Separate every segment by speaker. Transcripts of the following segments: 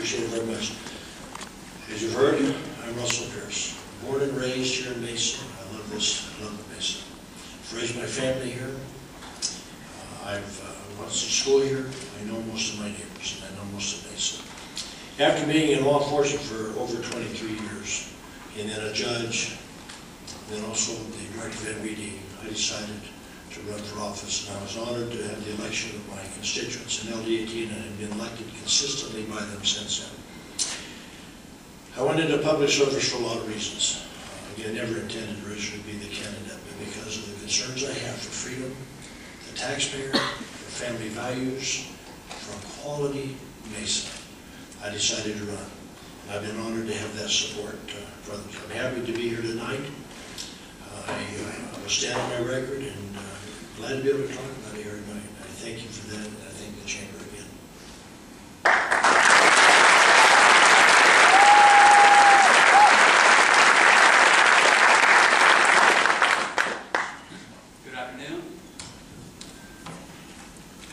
Speaker 1: appreciate it very much. As you've heard, I'm Russell Pearce. Born and raised here in Mesa. I love this. I love Mesa. I've raised my family here. I've went to school here. I know most of my neighbors, and I know most of Mesa. After being in law enforcement for over 23 years, and then a judge, then also the director of MVD, I decided to run for office, and I was honored to have the election of my constituents in LD18, and have been elected consistently by them since then. I went into public service for a lot of reasons. Again, never intended originally to be the candidate, but because of the concerns I have for freedom, the taxpayer, for family values, for quality Mesa, I decided to run. And I've been honored to have that support from them. I'm happy to be here tonight. I will stand on my record, and glad to be able to talk about it here tonight. I thank you for that, and I thank the Chamber again.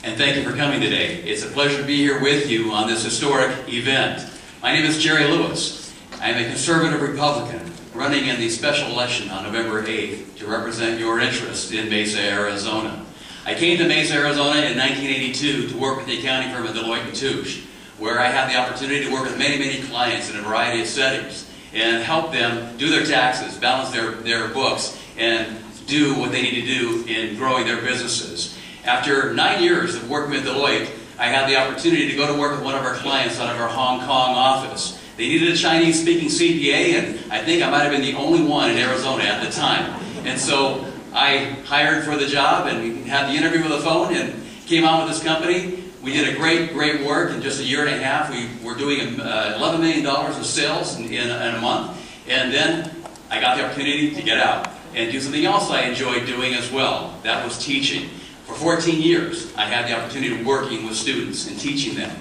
Speaker 2: And thank you for coming today. It's a pleasure to be here with you on this historic event. My name is Jerry Lewis. I'm a conservative Republican running in the special election on November 8th to represent your interest in Mesa, Arizona. I came to Mesa, Arizona in 1982 to work with the accounting firm of Deloitte & Touche, where I had the opportunity to work with many, many clients in a variety of settings and help them do their taxes, balance their books, and do what they need to do in growing their businesses. After 9 years of working with Deloitte, I had the opportunity to go to work with one of our clients out of our Hong Kong office. They needed a Chinese-speaking CPA, and I think I might have been the only one in Arizona at the time. And so I hired for the job, and we had the interview with the phone, and came out with this company. We did a great work. In just a year and a half, we were doing $11 million of sales in a month. And then I got the opportunity to get out and do something else I enjoyed doing as well. That was teaching. For 14 years, I had the opportunity of working with students and teaching them.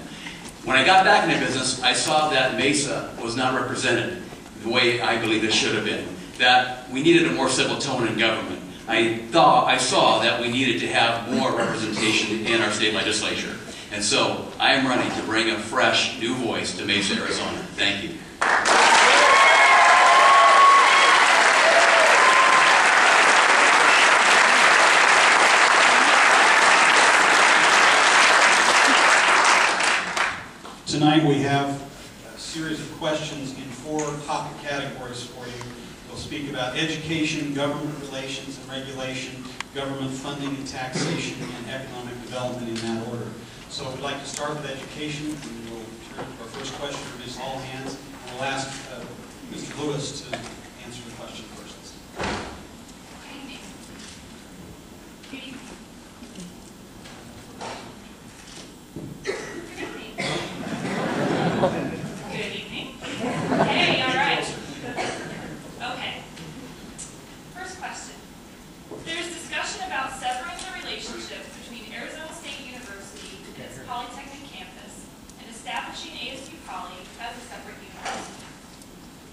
Speaker 2: When I got back into business, I saw that Mesa was not represented the way I believe it should have been, that we needed a more civil tone in government. I saw that we needed to have more representation in our state legislature. And so I am running to bring a fresh, new voice to Mesa, Arizona. Thank you.
Speaker 3: Tonight we have a series of questions in 4 topic categories for you. We'll speak about education, government relations and regulation, government funding and taxation, and economic development in that order. So we'd like to start with education, and we'll turn to our first question for Ms. Allhands, and we'll ask Mr. Lewis to answer the question first.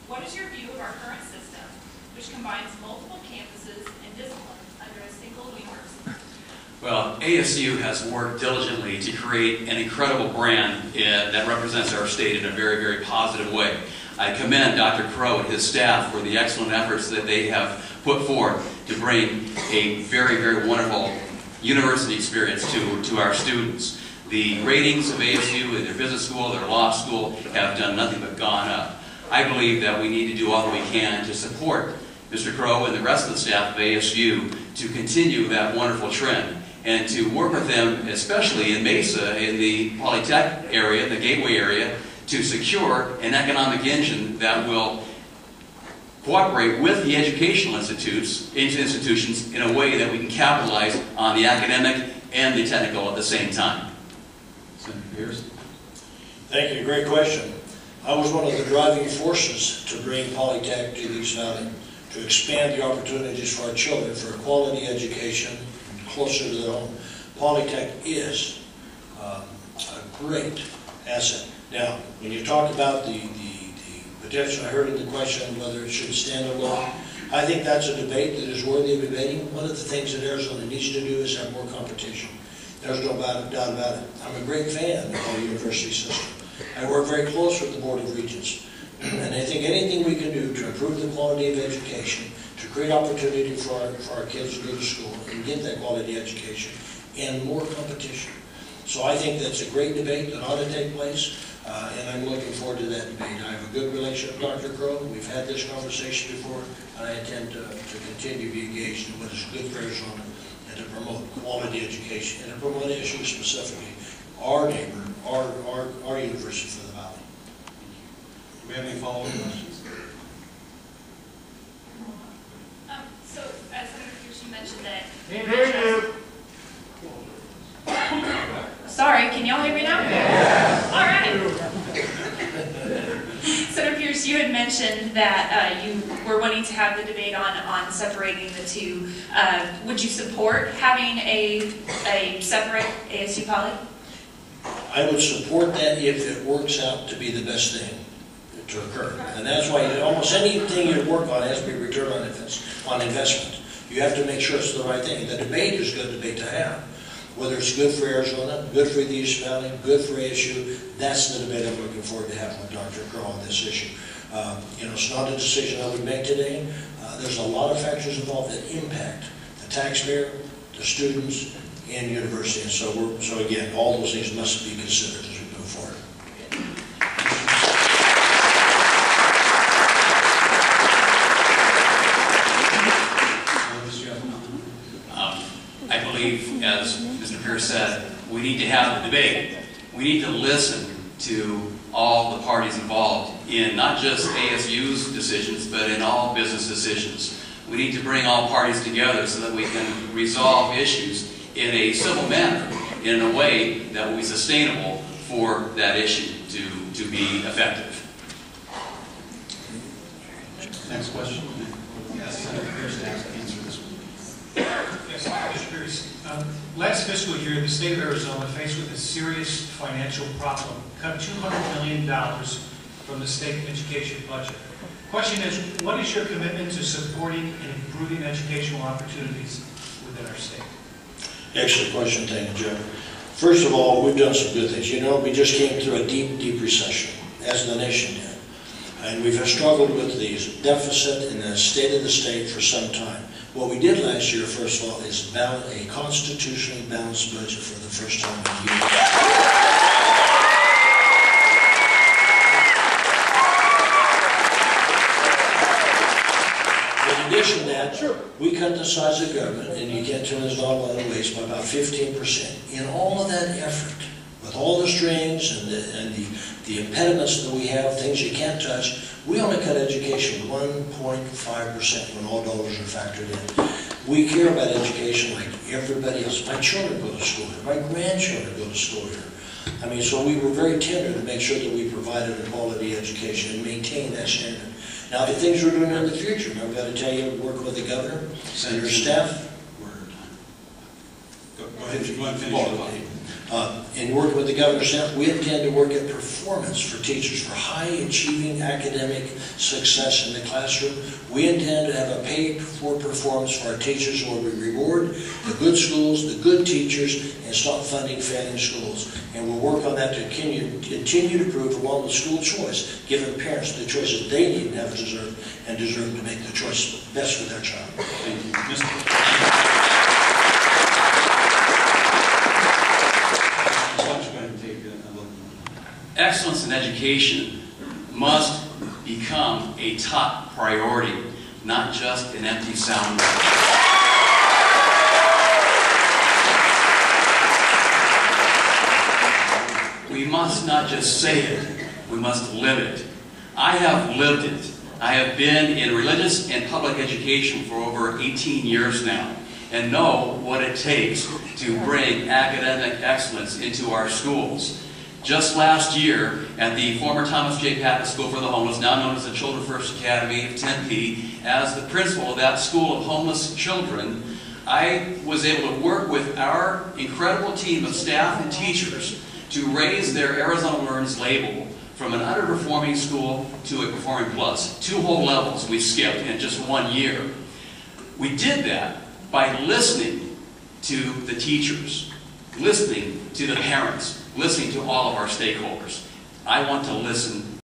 Speaker 4: What is your view of our current system, which combines multiple campuses and disciplines under a single university?
Speaker 2: Well, ASU has worked diligently to create an incredible brand that represents our state in a very, very positive way. I commend Dr. Crow and his staff for the excellent efforts that they have put forth to bring a very, very wonderful university experience to our students. The ratings of ASU in their business school, their law school, have done nothing but gone up. I believe that we need to do all that we can to support Mr. Crow and the rest of the staff of ASU to continue that wonderful trend and to work with them, especially in Mesa, in the Polytech area, the Gateway area, to secure an economic engine that will cooperate with the educational institutions in a way that we can capitalize on the academic and the technical at the same time.
Speaker 3: Senator Pearce.
Speaker 1: Thank you. Great question. I was one of the driving forces to bring Polytech to the East Valley, to expand the opportunities for our children for a quality education closer to their home. Polytech is a great asset. Now, when you talk about the potential, I heard in the question whether it should stand alone. I think that's a debate that is worthy of debating. One of the things that Arizona needs to do is have more competition. There's no doubt about it. I'm a great fan of our university system. I work very close with the Board of Regents, and I think anything we can do to improve the quality of education, to create opportunity for our kids to go to school and get that quality education, and more competition. So I think that's a great debate that ought to take place, and I'm looking forward to that debate. I have a good relationship with Dr. Crow. We've had this conversation before, and I intend to continue to be engaged in what is good for Arizona and to promote quality education and to promote issues specifically our neighbor, our university for the Valley.
Speaker 3: Do we have any follow-up questions?
Speaker 4: So, as Senator Pearce, you mentioned that. Sorry, can y'all hear me now? Yeah. All right. Senator Pearce, you had mentioned that you were wanting to have the debate on separating the two. Would you support having a separate ASU poly?
Speaker 1: I would support that if it works out to be the best thing to occur. And that's why almost anything you work on has to be return on investment. You have to make sure it's the right thing. The debate is a good debate to have. Whether it's good for Arizona, good for the East Valley, good for ASU, that's the debate I'm looking forward to having with Dr. Crow on this issue. It's not a decision I would make today. There's a lot of factors involved that impact the taxpayer, the students, and the university. And so again, all those things must be considered as we move forward.
Speaker 2: I believe, as Mr. Pearce said, we need to have the debate. We need to listen to all the parties involved in not just ASU's decisions, but in all business decisions. We need to bring all parties together so that we can resolve issues in a civil manner, in a way that will be sustainable for that issue to be effective.
Speaker 3: Next question. Yes, Senator Pearce to answer this one.
Speaker 5: Yes, Mr. Pearce. Last fiscal year, the state of Arizona, faced with a serious financial problem, cut $200 million from the state education budget. Question is, what is your commitment to supporting and improving educational opportunities within our state?
Speaker 1: Excellent question, thank you, Joe. First of all, we've done some good things. You know, we just came through a deep, deep recession, as the nation did. And we've struggled with the deficit in the state of the state for some time. What we did last year, first of all, is a constitutionally balanced budget for the first time in years. In addition to that, we cut the size of government, and you get to this not a lot of ways, by about 15%. In all of that effort, with all the strings and the impediments that we have, things you can't touch, we only cut education 1.5% when all dollars are factored in. We care about education like everybody else. My children go to school here. My grandchildren go to school here. I mean, so we were very tender to make sure that we provided a quality education and maintain that standard. Now, the things we're doing in the future, I've got to tell you, working with the governor and your staff.
Speaker 3: Go ahead, finish.
Speaker 1: In working with the governor's staff, we intend to work at performance for teachers, for high-achieving academic success in the classroom. We intend to have a pay-for-performance for our teachers where we reward the good schools, the good teachers, and stop funding failing schools. And we'll work on that to continue to prove, along with school choice, giving parents the choices they need and have deserve to make the choice best for their child.
Speaker 3: Thank you. Mr.
Speaker 2: Excellence in education must become a top priority, not just an empty soundbite. We must not just say it, we must live it. I have lived it. I have been in religious and public education for over 18 years now and know what it takes to bring academic excellence into our schools. Just last year, at the former Thomas J. Pappas School for the Homeless, now known as the Children First Academy of Tempe, as the principal of that school of homeless children, I was able to work with our incredible team of staff and teachers to raise their Arizona Learns label from an underperforming school to a performing plus. 2 whole levels we skipped in just 1 year. We did that by listening to the teachers, listening to the parents, listening to all of our stakeholders. I want to listen